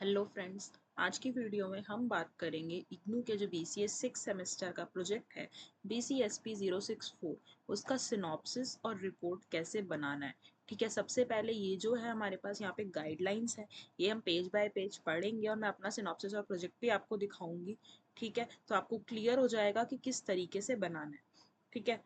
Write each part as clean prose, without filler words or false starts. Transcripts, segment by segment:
Hello friends. आज की video में हम बात करेंगे इग्नू के जो BCS 6 सेमेस्टर का प्रोजेक्ट है BCSP 064 उसका सिनॉप्सिस और रिपोर्ट कैसे बनाना है। ठीक है, सबसे पहले ये जो है हमारे पास यहाँ पे गाइडलाइंस है, ये हम पेज बाय पेज पढ़ेंगे और मैं अपना सिनॉप्सिस और प्रोजेक्ट भी आपको दिखाऊंगी। ठीक है, तो आपको क्लियर हो जाएगा कि किस तरीके से बनाना है। ठीक है,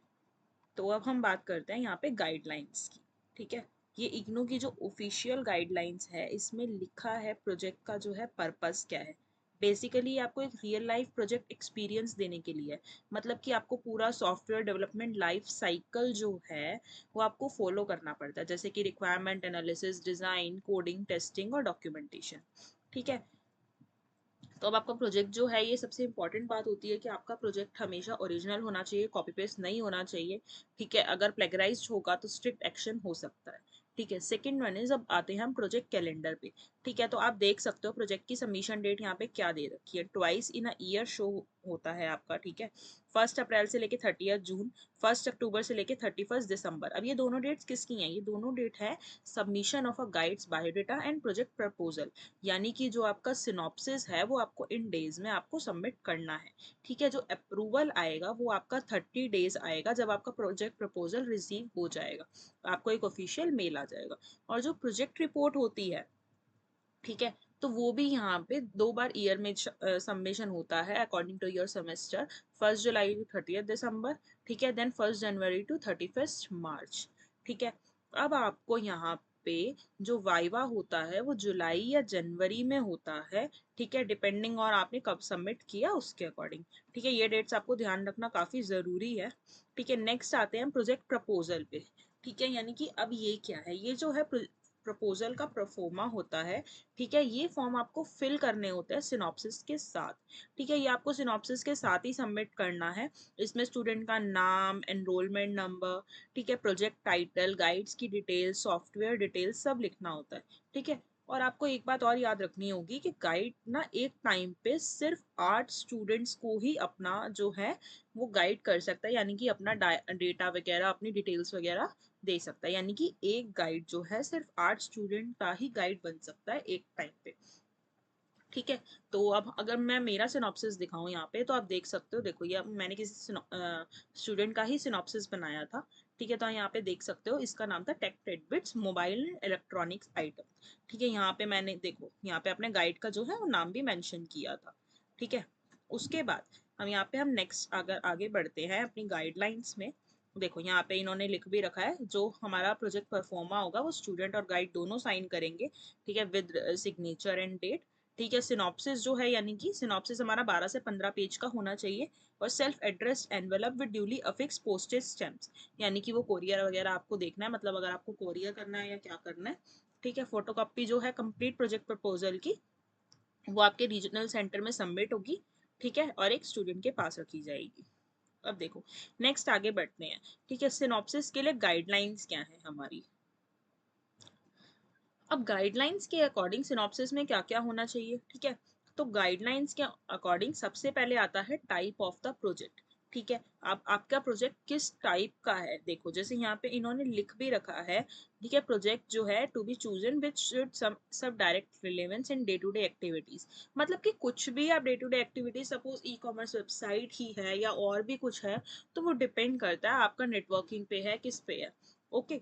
तो अब हम बात करते हैं यहाँ पे गाइडलाइंस की। ठीक है, ये इग्नू की जो ऑफिशियल गाइडलाइंस है इसमें लिखा है प्रोजेक्ट का जो है पर्पस क्या है। बेसिकली आपको एक रियल लाइफ प्रोजेक्ट एक्सपीरियंस देने के लिए है। मतलब कि आपको पूरा सॉफ्टवेयर डेवलपमेंट लाइफ साइकिल जो है वो आपको फॉलो करना पड़ता है, जैसे कि requirement analysis, design, coding, testing और डॉक्यूमेंटेशन। ठीक है, तो अब आपका प्रोजेक्ट जो है, ये सबसे इंपॉर्टेंट बात होती है कि आपका प्रोजेक्ट हमेशा ओरिजिनल होना चाहिए, कॉपी पेस्ट नहीं होना चाहिए। ठीक है, अगर प्लेगराइज्ड होगा तो स्ट्रिक्ट एक्शन हो सकता है। ठीक है, सेकंड वन इज, अब आते हैं हम प्रोजेक्ट कैलेंडर पे। ठीक है, तो आप देख सकते हो प्रोजेक्ट की सबमिशन डेट यहाँ पे क्या दे रखी है, twice in a year show होता है आपका। ठीक है, 1 अप्रैल से लेके 30 जून, 1 अक्टूबर से लेके 31 दिसंबर। अब ये दोनों डेट्स किसकी हैं? ये दोनों डेट है submission of a guides, biodata and project proposal. यानी कि जो आपका सिनॉप्सिस है वो आपको इन डेज में आपको सबमिट करना है। ठीक है, जो अप्रूवल आएगा वो आपका 30 डेज आएगा, जब आपका प्रोजेक्ट प्रपोजल रिसीव हो जाएगा आपको एक ऑफिशियल मेल आ जाएगा। और जो प्रोजेक्ट रिपोर्ट होती है, ठीक है, तो वो भी यहाँ पे 2 बार ईयर में सबमिशन होता है अकॉर्डिंग टू योर सेमेस्टर। 1 जुलाई टू 30 दिसंबर। ठीक है, देन 1 जनवरी टू 31 मार्च। ठीक है, अब आपको यहाँ पे जो वाइवा होता है वो जुलाई या जनवरी में होता है। ठीक है, डिपेंडिंग और आपने कब सबमिट किया उसके अकॉर्डिंग। ठीक है, ये डेट्स आपको ध्यान रखना काफी जरूरी है। ठीक है, नेक्स्ट आते हैं प्रोजेक्ट प्रपोजल पे। ठीक है, यानी कि अब ये क्या है, ये जो है प्रपोजल का प्रोफोमा होता है। ठीक है, ये फॉर्म आपको फिल करने होते हैं सिनॉप्सिस के साथ। ठीक है, ये आपको सिनॉप्सिस के साथ ही सबमिट करना है। इसमें स्टूडेंट का नाम, एनरोलमेंट नंबर, ठीक है, प्रोजेक्ट टाइटल, गाइड्स की डिटेल्स, सॉफ्टवेयर डिटेल्स सब लिखना होता है। ठीक है, और आपको एक बात और याद रखनी होगी कि गाइड ना एक टाइम पे सिर्फ 8 स्टूडेंट्स को ही अपना जो है वो गाइड कर सकता है, यानी कि अपना डेटा वगैरह, अपनी डिटेल्स वगैरह दे सकता है। यानी कि एक गाइड जो है सिर्फ 8 स्टूडेंट का ही गाइड बन सकता है एक टाइम पे। ठीक है, तो अब अगर मैं मेरा सिनॉप्सिस दिखाऊं यहाँ पे, तो आप देख सकते हो, देखो ये मैंने किसी स्टूडेंट का ही सिनॉप्सिस बनाया था। ठीक है, तो यहाँ पे देख सकते हो, इसका नाम था tech tidbits mobile and electronics item. ठीक है, यहाँ पे मैंने देखो यहाँ पे अपने गाइड का जो है वो नाम भी मेंशन किया था। ठीक है, उसके बाद हम नेक्स्ट अगर आगे बढ़ते हैं अपनी गाइडलाइंस में। देखो यहाँ पे इन्होंने लिख भी रखा है, जो हमारा प्रोजेक्ट परफॉर्मा होगा वो स्टूडेंट और गाइड दोनों साइन करेंगे। ठीक है, विद सिग्नेचर एंड डेट। ठीक है, सिनॉप्सिस जो है, यानी कि सिनॉप्सिस हमारा 12 से 15 पेज का होना चाहिए। और self addressed envelope with duly affix postage stamps, यानी कि वो कोरियर वगैरह आपको देखना है, मतलब अगर आपको कोरियर करना है या क्या करना है। ठीक है, फोटोकॉपी जो है कंप्लीट प्रोजेक्ट प्रपोजल की वो आपके रीजनल सेंटर में सबमिट होगी। ठीक है, और एक स्टूडेंट के पास रखी जाएगी। अब देखो नेक्स्ट आगे बढ़ते हैं। ठीक है, सिनॉप्सिस के लिए गाइडलाइंस क्या है हमारी। अब गाइडलाइंस के अकॉर्डिंग सिनॉप्सिस में क्या क्या होना चाहिए। ठीक है, तो गाइडलाइंस के अकॉर्डिंग सबसे पहले आता है टाइप ऑफ द प्रोजेक्ट। ठीक है, अब आपका प्रोजेक्ट किस टाइप का है, देखो जैसे यहाँ पे इन्होंने लिख भी रखा है। ठीक है, प्रोजेक्ट जो है to be chosen which should सब direct relevance in day to day activities. मतलब कि कुछ भी आप day to day activities, suppose e commerce website ही है या और भी कुछ है, तो वो डिपेंड करता है आपका नेटवर्किंग पे है, किस पे है। ओके,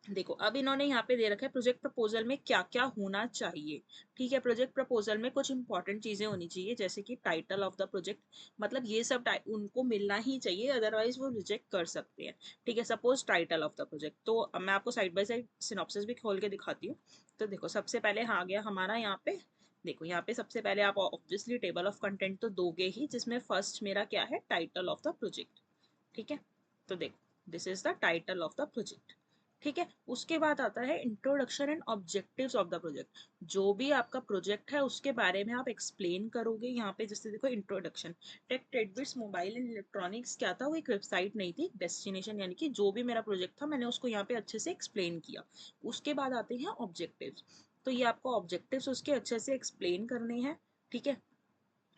देखो अब इन्होंने यहाँ पे दे रखा है प्रोजेक्ट प्रपोजल में क्या क्या होना चाहिए। ठीक है, प्रोजेक्ट प्रपोजल में कुछ इंपॉर्टेंट चीजें होनी चाहिए, जैसे कि टाइटल ऑफ द प्रोजेक्ट। मतलब ये सब उनको मिलना ही चाहिए, अदरवाइज वो रिजेक्ट कर सकते हैं। ठीक है, suppose title of the project, तो अब मैं आपको साइड बाय साइड सिनॉप्सिस भी खोल के दिखाती हूँ। तो देखो सबसे पहले हाँ आ गया हमारा यहाँ पे। देखो यहाँ पे सबसे पहले आप ऑब्वियसली टेबल ऑफ कंटेंट तो दोगे ही, जिसमें फर्स्ट मेरा क्या है, टाइटल ऑफ द प्रोजेक्ट। ठीक है, तो देखो this is the title of the project. ठीक है, उसके बाद आता है introduction and objectives of the project. जो भी आपका प्रोजेक्ट है उसके बारे में आप एक्सप्लेन करोगे यहाँ पे। जैसे देखो introduction, tech tradebits mobile and electronics क्या था, वो एक वेबसाइट नहीं थी, डेस्टिनेशन, यानी कि जो भी मेरा प्रोजेक्ट था मैंने उसको यहाँ पे अच्छे से एक्सप्लेन किया। उसके बाद आते हैं ऑब्जेक्टिव्स, तो ये आपको ऑब्जेक्टिव्स उसके अच्छे से एक्सप्लेन करने हैं। ठीक है,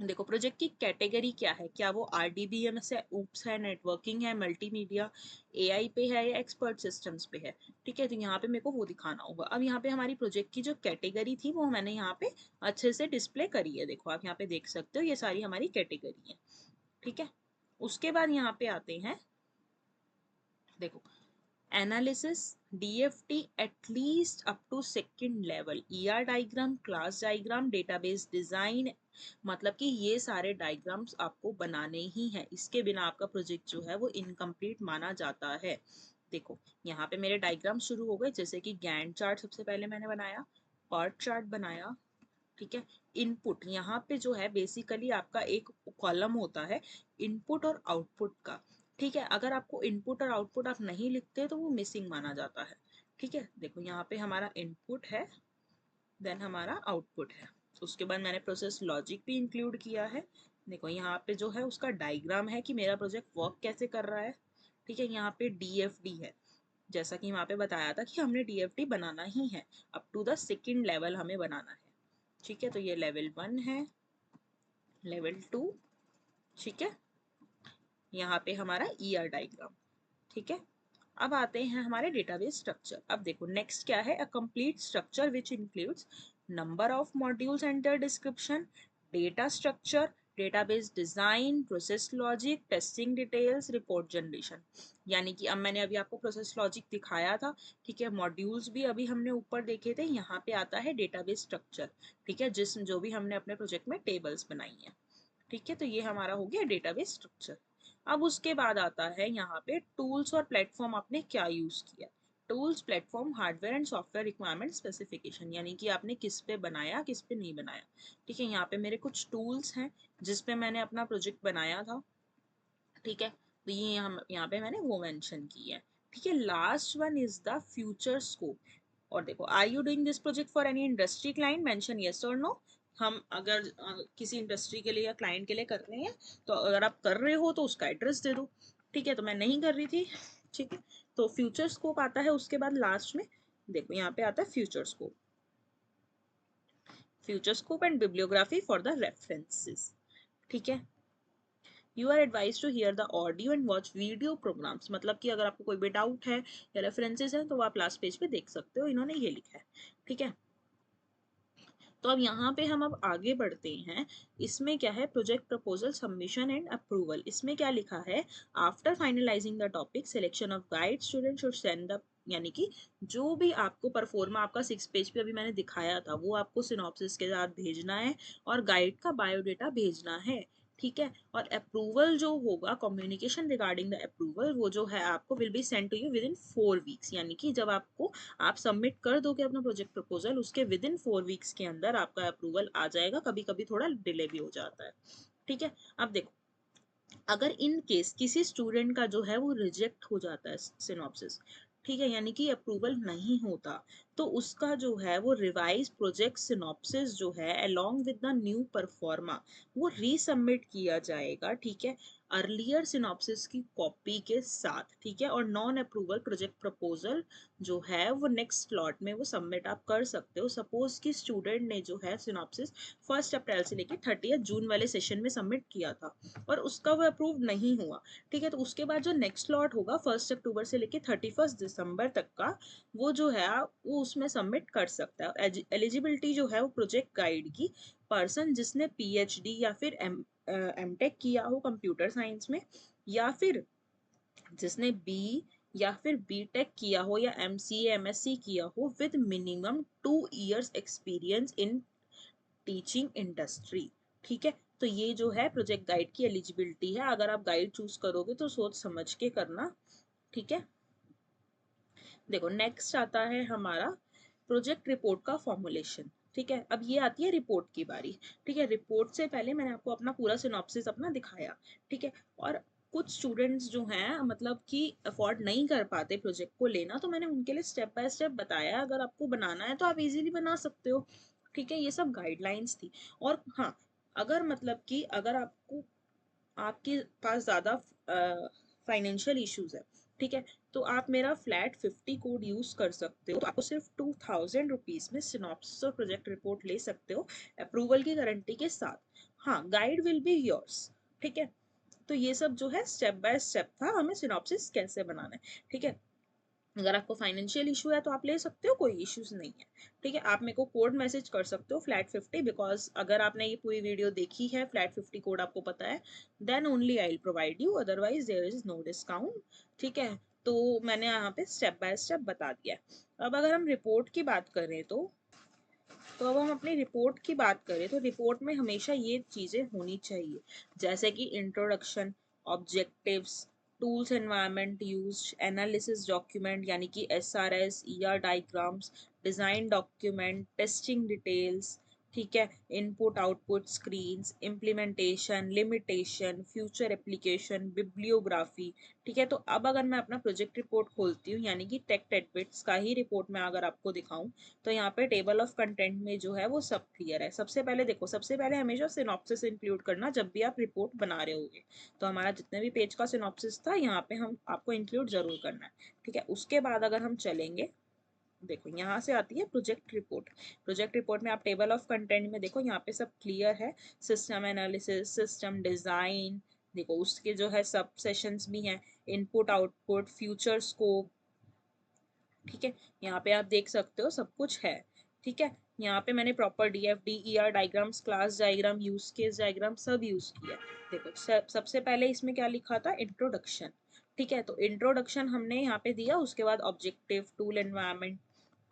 देखो प्रोजेक्ट की कैटेगरी क्या है, क्या वो RDBMS है, ऊप्स है, नेटवर्किंग है, मल्टीमीडिया, AI पे है या एक्सपर्ट सिस्टम्स पे है। ठीक है, तो यहाँ पे मेरे को वो दिखाना होगा। अब यहाँ पे हमारी प्रोजेक्ट की जो कैटेगरी थी वो मैंने यहाँ पे अच्छे से डिस्प्ले करी है। देखो आप यहाँ पे देख सकते हो, ये सारी हमारी कैटेगरी है। ठीक है, उसके बाद यहाँ पे आते हैं, देखो analysis, DFT at least up to second level, ER diagram, class diagram, database design, मतलब कि ये सारे डायग्राम्स आपको बनाने ही हैं। इसके बिना आपका प्रोजेक्ट जो है वो इनकम्प्लीट माना जाता है। देखो यहाँ पे मेरे डायग्राम शुरू हो गए, जैसे कि गैंट चार्ट सबसे पहले मैंने बनाया, पर्ट चार्ट बनाया। ठीक है, इनपुट यहाँ पे जो है बेसिकली आपका एक कॉलम होता है इनपुट और आउटपुट का। ठीक है, अगर आपको इनपुट और आउटपुट आप नहीं लिखते तो वो मिसिंग माना जाता है। ठीक है, देखो यहाँ पे हमारा इनपुट है, देन हमारा आउटपुट है। तो उसके बाद मैंने प्रोसेस लॉजिक भी इंक्लूड किया है। देखो यहाँ पे जो है उसका डायग्राम है कि मेरा प्रोजेक्ट वर्क कैसे कर रहा है। ठीक है, यहाँ पे DFD है, जैसा कि वहाँ पे बताया था कि हमने DFD बनाना ही है, up to the second level हमें बनाना है। ठीक है, तो ये लेवल 1 है, लेवल 2। ठीक है, यहाँ पे हमारा ER डायग्राम। ठीक है, अब आते हैं हमारे डेटाबेस स्ट्रक्चर। अब देखो नेक्स्ट क्या है, a complete structure which includes number of modules and there description, data structure, database design, process logic, testing details, report generation. यानी कि अब मैंने अभी आपको प्रोसेस लॉजिक दिखाया था। ठीक है, मॉड्यूल्स भी अभी हमने ऊपर देखे थे। यहाँ पे आता है डेटाबेस स्ट्रक्चर। ठीक है, जिस जो भी हमने अपने प्रोजेक्ट में टेबल्स बनाई है। ठीक है, तो ये हमारा हो गया डेटाबेस स्ट्रक्चर। अब उसके बाद आता है यहाँ पे टूल्स और प्लेटफॉर्म आपने क्या यूज किया। Tools, platform, hardware and software requirement specification, यानी कि आपने किस पे बनाया किस पे नहीं बनाया। ठीक है, यहाँ पे मेरे कुछ टूल्स हैं जिस पे मैंने अपना प्रोजेक्ट बनाया था। ठीक है, तो ये यहाँ पे मैंने वो मेंशन की है। ठीक है, last one is the future scope. और देखो, are you doing this project for any industry client, mention yes और नो। हम अगर किसी इंडस्ट्री के लिए या क्लाइंट के लिए कर रहे हैं, तो अगर आप कर रहे हो तो उसका एड्रेस दे दो। ठीक है, तो मैं नहीं कर रही थी। ठीक है, तो फ्यूचर स्कोप आता है उसके बाद लास्ट में। देखो यहाँ पे आता है future scope, future scope and bibliography for the references. ठीक है, you are advise to hear the audio and watch video programmes, मतलब कि अगर आपको कोई भी डाउट है या रेफरेंसेस है तो आप लास्ट पेज पे देख सकते हो, इन्होंने ये लिखा है। ठीक है, तो अब यहाँ पे हम अब आगे बढ़ते हैं। इसमें क्या है, project proposal submission and approval. इसमें क्या लिखा है, after finalising the topic selection of guide student should send the, यानी कि जो भी आपको परफॉर्मा आपका 6 पेज पे अभी मैंने दिखाया था वो आपको सिनॉप्सिस के साथ भेजना है और गाइड का बायोडेटा भेजना है। ठीक है, और अप्रूवल जो होगा, कम्युनिकेशन रिगार्डिंग द अप्रूवल, वो जो है आपको will be send to you within 4 weeks. यानी कि जब आपको आप सबमिट कर दोगे अपना प्रोजेक्ट प्रपोजल, उसके विद इन 4 वीक्स के अंदर आपका अप्रूवल आ जाएगा। कभी कभी थोड़ा डिले भी हो जाता है। ठीक है, अब देखो, अगर इन केस किसी स्टूडेंट का जो है वो रिजेक्ट हो जाता है सिनॉप्सिस, ठीक है, यानी कि अप्रूवल नहीं होता, तो उसका जो है वो रिवाइज प्रोजेक्ट सिनॉप्सिस जो है along with the new pro forma वो रीसबमिट किया जाएगा। ठीक है, अर्लियर सिनॉप्सिस की कॉपी के साथ। ठीक है, और नॉन अप्रूवल प्रोजेक्ट प्रपोजल जो है वो नेक्स्ट स्लॉट में वो सबमिट आप कर सकते हो। सपोज कि स्टूडेंट ने जो है सिनॉप्सिस 1 अप्रैल से लेकर 30 जून वाले सेशन में सबमिट किया था और उसका वो अप्रूव नहीं हुआ। ठीक है, तो उसके बाद जो नेक्स्ट लॉट होगा 1 अक्टूबर से लेके 31 दिसंबर तक का, वो जो है वो उसमें सबमिट कर सकता है। एलिजिबिलिटी जो है वो प्रोजेक्ट गाइड की, पर्सन जिसने PhD या फिर एमटेक किया हो कंप्यूटर साइंस में, या फिर जिसने या फिर बीटेक किया हो या MCA MSc किया हो with minimum 2 years experience in teaching industry. ठीक है, तो ये जो है प्रोजेक्ट गाइड की एलिजिबिलिटी है। अगर आप गाइड चूज करोगे तो सोच समझ के करना। ठीक है, देखो नेक्स्ट आता है हमारा प्रोजेक्ट रिपोर्ट का फॉर्मुलेशन। ठीक है, अब ये आती है रिपोर्ट की बारी। ठीक है, रिपोर्ट से पहले मैंने आपको अपना पूरा सिनॉप्सिस अपना दिखाया। ठीक है, और कुछ स्टूडेंट्स जो हैं मतलब कि अफोर्ड नहीं कर पाते प्रोजेक्ट को लेना, तो मैंने उनके लिए स्टेप बाय स्टेप बताया। अगर आपको बनाना है तो आप इजीली बना सकते हो। ठीक है, ये सब गाइडलाइंस थी। और हाँ, अगर मतलब कि अगर आपको आपके पास ज़्यादा फाइनेंशियल इश्यूज है, ठीक है, तो आप मेरा फ्लैट 50 कोड यूज कर सकते हो। तो आपको सिर्फ 2000 रुपीज में सिनॉप्सिस और प्रोजेक्ट रिपोर्ट ले सकते हो अप्रूवल की गारंटी के साथ। हाँ, गाइड विल बी योर्स। ठीक है, तो ये सब जो है स्टेप बाय स्टेप था हमें सिनॉप्सिस कैसे बनाना है। ठीक है, अगर आपको फाइनेंशियल इशू है तो आप ले सकते हो, कोई इश्यूज नहीं है। ठीक है, आप मेरे को कोड मैसेज कर सकते हो फ्लैट 50, बिकॉज अगर आपने ये पूरी वीडियो देखी है, फ्लैट 50 कोड आपको पता है, then only I will provide you, otherwise there is no discount. ठीक है, तो मैंने यहाँ पे स्टेप बाय स्टेप बता दिया है। अब अगर हम रिपोर्ट की बात करें तो अब हम अपनी रिपोर्ट की बात करें तो रिपोर्ट में हमेशा ये चीज़ें होनी चाहिए, जैसे कि introduction, objectives, tools environment use, analysis document यानी कि SRS, ER diagrams, design document, testing details. ठीक है, input output screens, implementation, limitation, future application, bibliography. ठीक है, तो अब अगर मैं अपना प्रोजेक्ट रिपोर्ट खोलती हूँ, यानी कि टेक टेडबिट्स का ही रिपोर्ट में अगर आपको दिखाऊं, तो यहाँ पे टेबल ऑफ कंटेंट में जो है वो सब क्लियर है। सबसे पहले देखो, सबसे पहले हमेशा सिनॉप्सिस इंक्लूड करना जब भी आप रिपोर्ट बना रहे होगे। तो हमारा जितने भी पेज का सिनॉप्सिस था यहाँ पे हम आपको इंक्लूड जरूर करना है। ठीक है, उसके बाद अगर हम चलेंगे, देखो यहाँ से आती है प्रोजेक्ट रिपोर्ट। प्रोजेक्ट रिपोर्ट में आप टेबल ऑफ कंटेंट में देखो, यहाँ पे सब क्लियर है। सिस्टम एनालिसिस, सिस्टम डिजाइन, देखो उसके जो है सब सेशंस भी हैं, इनपुट आउटपुट, फ्यूचर स्कोप। ठीक है, यहाँ पे आप देख सकते हो सब कुछ है। ठीक है, यहाँ पे मैंने proper DFD, ER diagrams, class diagram, use case diagram सब यूज किया। देखो सबसे पहले इसमें क्या लिखा था, इंट्रोडक्शन। ठीक है, तो इंट्रोडक्शन हमने यहाँ पे दिया, उसके बाद ऑब्जेक्टिव, टूल एनवायरनमेंट,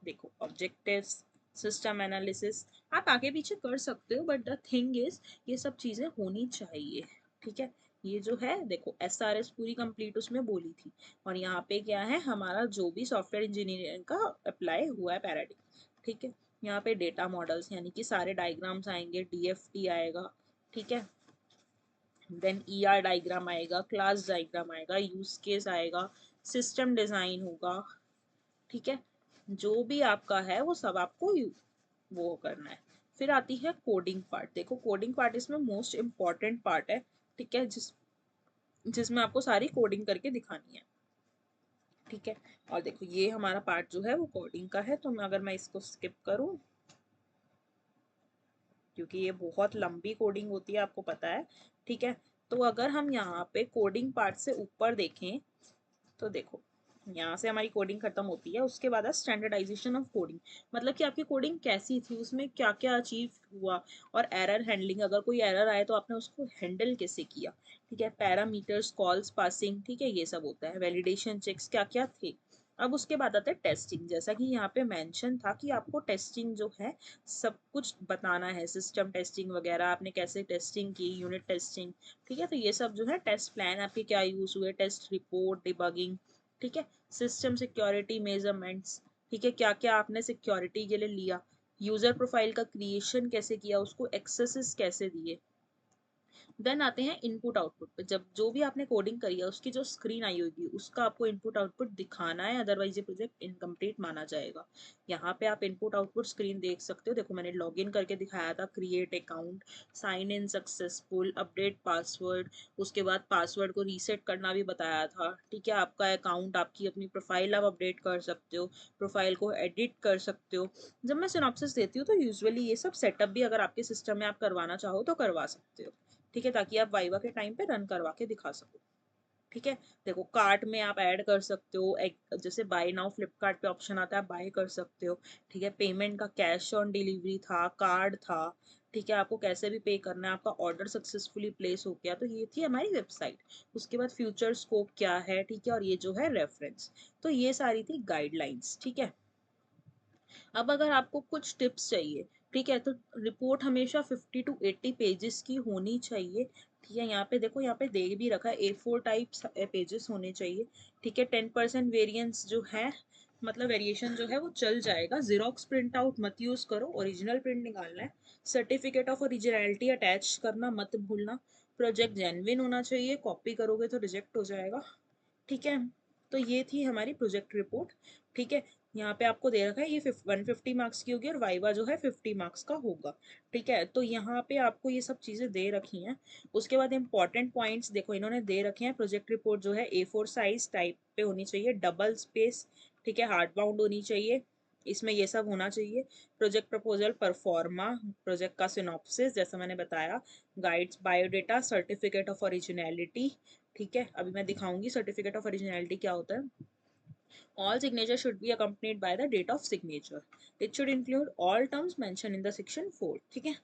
देखो ऑब्जेक्टिव्स, सिस्टम एनालिसिस, आप आगे पीछे कर सकते हो, बट द थिंग इज ये सब चीजें होनी चाहिए। ठीक है, ये जो है देखो SRS पूरी कंप्लीट उसमें बोली थी। और यहाँ पे क्या है, हमारा जो भी सॉफ्टवेयर इंजीनियरिंग का अप्लाई हुआ है पैराडिग्म। ठीक है, यहाँ पे डेटा मॉडल्स यानी कि सारे डायग्राम्स आएंगे, DFT आएगा। ठीक है, देन ER डायग्राम आएगा, क्लास डायग्राम आएगा, यूज केस आएगा, सिस्टम डिजाइन होगा। ठीक है, जो भी आपका है वो सब आपको वो करना है। फिर आती है कोडिंग पार्ट। देखो कोडिंग पार्ट इसमें मोस्ट इम्पॉर्टेंट पार्ट है। ठीक है, जिसमें आपको सारी कोडिंग करके दिखानी है। ठीक है, और देखो ये हमारा पार्ट जो है वो कोडिंग का है, तो अगर मैं इसको स्किप करूं, क्योंकि ये बहुत लंबी कोडिंग होती है आपको पता है। ठीक है, तो अगर हम यहाँ पे कोडिंग पार्ट से ऊपर देखें तो देखो यहाँ से हमारी कोडिंग खत्म होती है, उसके बाद है स्टैंडर्डाइजेशन ऑफ कोडिंग। मतलब कि आपकी कोडिंग कैसी थी, उसमें क्या क्या अचीव हुआ, और एरर हैंडलिंग, अगर कोई एरर आए तो आपने उसको हैंडल कैसे किया। ठीक है, पैरामीटर्स, कॉल्स, पासिंग, ठीक है, ये सब होता है, वैलिडेशन चेक्स क्या क्या थे। अब उसके बाद आता है टेस्टिंग, जैसा कि यहाँ पे मेंशन था कि आपको टेस्टिंग जो है सब कुछ बताना है, सिस्टम टेस्टिंग वगैरह आपने कैसे टेस्टिंग की, यूनिट टेस्टिंग। ठीक है, तो ये सब जो है टेस्ट प्लान आपके क्या यूज हुए, टेस्ट रिपोर्ट, डिबगिंग। ठीक है, सिस्टम सिक्योरिटी मेजरमेंट्स। ठीक है, क्या क्या आपने सिक्योरिटी के लिए लिया, यूजर प्रोफाइल का क्रिएशन कैसे किया, उसको एक्सेसेस कैसे दिए। देन आते हैं इनपुट आउटपुट पे, जब जो भी आपने कोडिंग करी है उसकी जो स्क्रीन आई होगी उसका आपको इनपुट आउटपुट दिखाना है, अदरवाइज ये प्रोजेक्ट इनकम्प्लीट माना जाएगा। यहाँ पे आप इनपुट आउटपुट स्क्रीन देख सकते हो, देखो मैंने लॉग इन करके दिखाया था, create account, sign in successful, update password, उसके बाद पासवर्ड को रीसेट करना भी बताया था। ठीक है, आपका अकाउंट, आपकी अपनी प्रोफाइल आप अपडेट कर सकते हो, प्रोफाइल को एडिट कर सकते हो। जब मैं सिनॉप्सिस देती हूँ तो यूजुअली ये सब सेटअप भी अगर आपके सिस्टम में आप करवाना चाहो तो करवा सकते हो। ठीक है, ताकि आप वाइवा के टाइम पे रन करवा के दिखा सको। ठीक है, देखो कार्ट में आप ऐड कर सकते हो, एक जैसे बाय नाउ फ्लिपकार्ट पे ऑप्शन आता है, बाय कर सकते हो। ठीक है, पेमेंट का कैश ऑन डिलीवरी था, कार्ड था। ठीक है, आपको कैसे भी पे करना है, आपका ऑर्डर सक्सेसफुली प्लेस हो गया, तो ये थी हमारी वेबसाइट। उसके बाद फ्यूचर स्कोप क्या है, ठीक है, और ये जो है रेफरेंस। तो ये सारी थी गाइडलाइंस। ठीक है, अब अगर आपको कुछ टिप्स चाहिए, ठीक है, तो रिपोर्ट हमेशा 50 to 80 पेजेस की होनी चाहिए। ठीक है, यहाँ पे देखो, यहाँ पे दे भी रखा है A4 टाइप्स पेजेस होने चाहिए। ठीक है, 10% वेरिएंस जो है, मतलब वेरिएशन जो है वो चल जाएगा। जीरोक्स प्रिंट आउट मत यूज करो, ओरिजिनल प्रिंट निकालना है। सर्टिफिकेट ऑफ ओरिजिनलिटी अटैच करना मत भूलना। प्रोजेक्ट जेन्युइन होना चाहिए, कॉपी करोगे तो रिजेक्ट हो जाएगा। ठीक है, तो ये थी हमारी प्रोजेक्ट रिपोर्ट। ठीक है, यहाँ पे आपको दे रखा है ये 150 मार्क्स की होगी और वाइवा जो है 50 मार्क्स का होगा। ठीक है, तो यहाँ पे आपको ये सब चीज़ें दे रखी हैं। उसके बाद इंपॉर्टेंट पॉइंट्स देखो इन्होंने दे रखे हैं। प्रोजेक्ट रिपोर्ट जो है A4 साइज टाइप पे होनी चाहिए, डबल स्पेस। ठीक है, हार्ड बाउंड होनी चाहिए, इसमें ये सब होना चाहिए। प्रोजेक्ट प्रपोजल, परफॉर्मा, प्रोजेक्ट का सिनॉप्सिस जैसा मैंने बताया, guides, biodata, certificate of originality. ठीक है, अभी मैं दिखाऊंगी सर्टिफिकेट ऑफ ओरिजिनलिटी क्या होता है। All signature should be accompanied by the date of signature. It should include all terms mentioned in the section 4. ठीक है।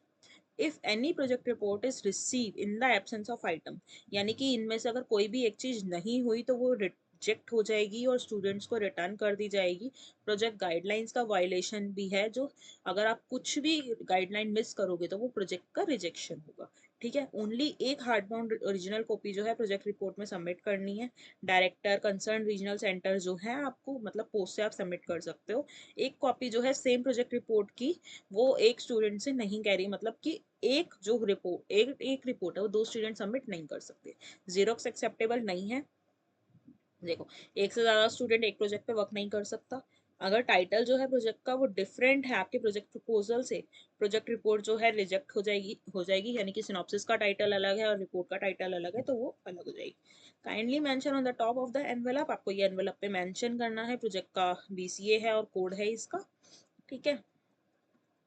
If any project report is received in the absence of item, यानी कि इनमें से अगर कोई भी एक चीज नहीं हुई तो वो रिजेक्ट हो जाएगी और स्टूडेंट्स को रिटर्न कर दी जाएगी। प्रोजेक्ट गाइडलाइंस का वायलेशन भी है, जो अगर आप कुछ भी गाइडलाइन मिस करोगे तो वो प्रोजेक्ट का रिजेक्शन होगा। ठीक है, ओनली एक हार्ड बाउंड ओरिजिनल कॉपी जो है प्रोजेक्ट रिपोर्ट में सबमिट करनी है। डायरेक्टर, कंसर्न रीजनल सेंटर जो है आपको मतलब पोस्ट से आप सबमिट कर सकते हो। एक कॉपी जो है सेम प्रोजेक्ट रिपोर्ट की वो एक स्टूडेंट से नहीं कह रही, मतलब कि एक जो रिपोर्ट एक रिपोर्ट है वो दो स्टूडेंट सबमिट नहीं कर सकते। जीरोक्स एक्सेप्टेबल नहीं है। देखो, एक से ज्यादा स्टूडेंट एक प्रोजेक्ट पे वर्क नहीं कर सकता। अगर टाइटल जो है प्रोजेक्ट का वो डिफरेंट है आपके प्रोजेक्ट प्रपोजल से, प्रोजेक्ट रिपोर्ट जो है रिजेक्ट हो जाएगी, यानी कि सिनॉप्सिस का टाइटल अलग है और रिपोर्ट का टाइटल अलग है तो वो अलग हो जाएगी। Kindly mention on the top of the envelope, आपको ये एनवेलप पे मेंशन करना है प्रोजेक्ट का बीसीए है और कोड है इसका। ठीक है,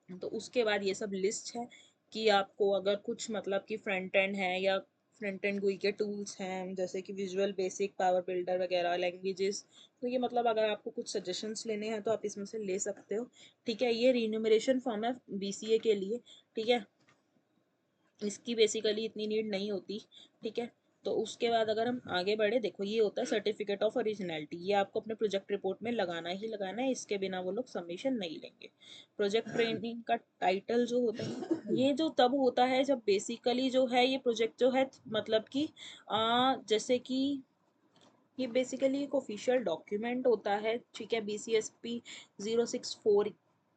तो उसके बाद ये सब लिस्ट है कि आपको अगर कुछ मतलब कि फ्रंट एंड है या फ्रंट एंड गुई के टूल्स हैं जैसे कि विजुअल बेसिक, पावर बिल्डर वगैरह, लैंग्वेजेस, तो ये मतलब अगर आपको कुछ सजेशंस लेने हैं तो आप इसमें से ले सकते हो। ठीक है, ये रीन्यूमरेशन फॉर्म है बीसीए के लिए। ठीक है, इसकी बेसिकली इतनी नीड नहीं होती। ठीक है, तो उसके बाद अगर हम आगे बढ़े, देखो ये होता है सर्टिफिकेट ऑफ ओरिजिनलिटी, ये आपको अपने प्रोजेक्ट रिपोर्ट में लगाना ही लगाना है, इसके बिना वो लोग सबमिशन नहीं लेंगे। प्रोजेक्ट ट्रेनिंग का टाइटल जो होता है ये जो तब होता है जब बेसिकली जो है ये प्रोजेक्ट जो है मतलब कि जैसे कि ये बेसिकली एक ऑफिशियल डॉक्यूमेंट होता है। ठीक है, BCSP 064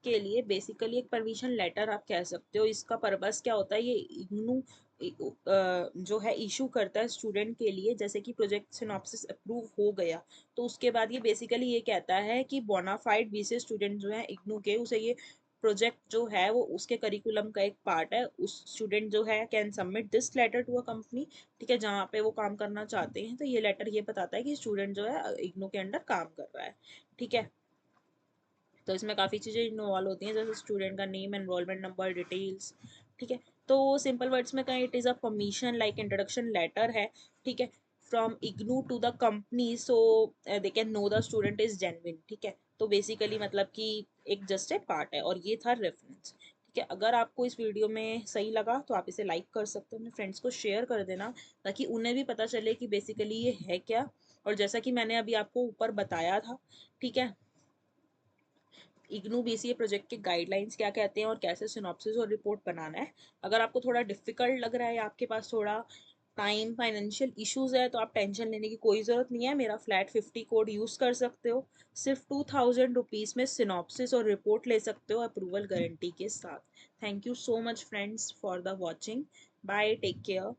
के लिए बेसिकली एक परमिशन लेटर आप कह सकते हो। इसका पर्पस क्या होता है, ये इग्नू जो है इशू करता है स्टूडेंट के लिए। जैसे कि प्रोजेक्ट सिनॉप्सिस अप्रूव हो गया तो उसके बाद ये बेसिकली ये कहता है कि बोनाफाइड बीसीए स्टूडेंट जो है इग्नू के, उसे ये प्रोजेक्ट जो है वो उसके करिकुलम का एक पार्ट है, उस स्टूडेंट जो है can submit this letter to a company. ठीक है, जहाँ पे वो काम करना चाहते हैं, तो ये लेटर ये बताता है कि स्टूडेंट जो है इग्नू के अंडर काम कर रहा है। ठीक है, तो इसमें काफ़ी चीज़ें इन्वॉल्व होती हैं जैसे स्टूडेंट का नेम, एनरोलमेंट नंबर, डिटेल्स। ठीक है, तो सिंपल वर्ड्स में कहें, it is a permission like introduction letter है। ठीक है, from IGNOU to the company so they can know the student is genuine. ठीक है, तो बेसिकली मतलब कि एक जस्ट ए पार्ट है और ये था रेफरेंस। ठीक है, अगर आपको इस वीडियो में सही लगा तो आप इसे लाइक कर सकते हो, अपने फ्रेंड्स को शेयर कर देना ताकि उन्हें भी पता चले कि बेसिकली ये है क्या। और जैसा कि मैंने अभी आपको ऊपर बताया था, ठीक है, इग्नू बीसीए प्रोजेक्ट के गाइडलाइंस क्या कहते हैं और कैसे सिनॉप्सिस और रिपोर्ट बनाना है। अगर आपको थोड़ा डिफिकल्ट लग रहा है या आपके पास थोड़ा टाइम फाइनेंशियल इश्यूज है तो आप टेंशन लेने की कोई ज़रूरत नहीं है, मेरा फ्लैट 50 कोड यूज़ कर सकते हो। सिर्फ 2000 रुपीज़ में सिनॉप्सिस और रिपोर्ट ले सकते हो अप्रूवल गारंटी के साथ। Thank you so much friends for the watching. Bye, take care.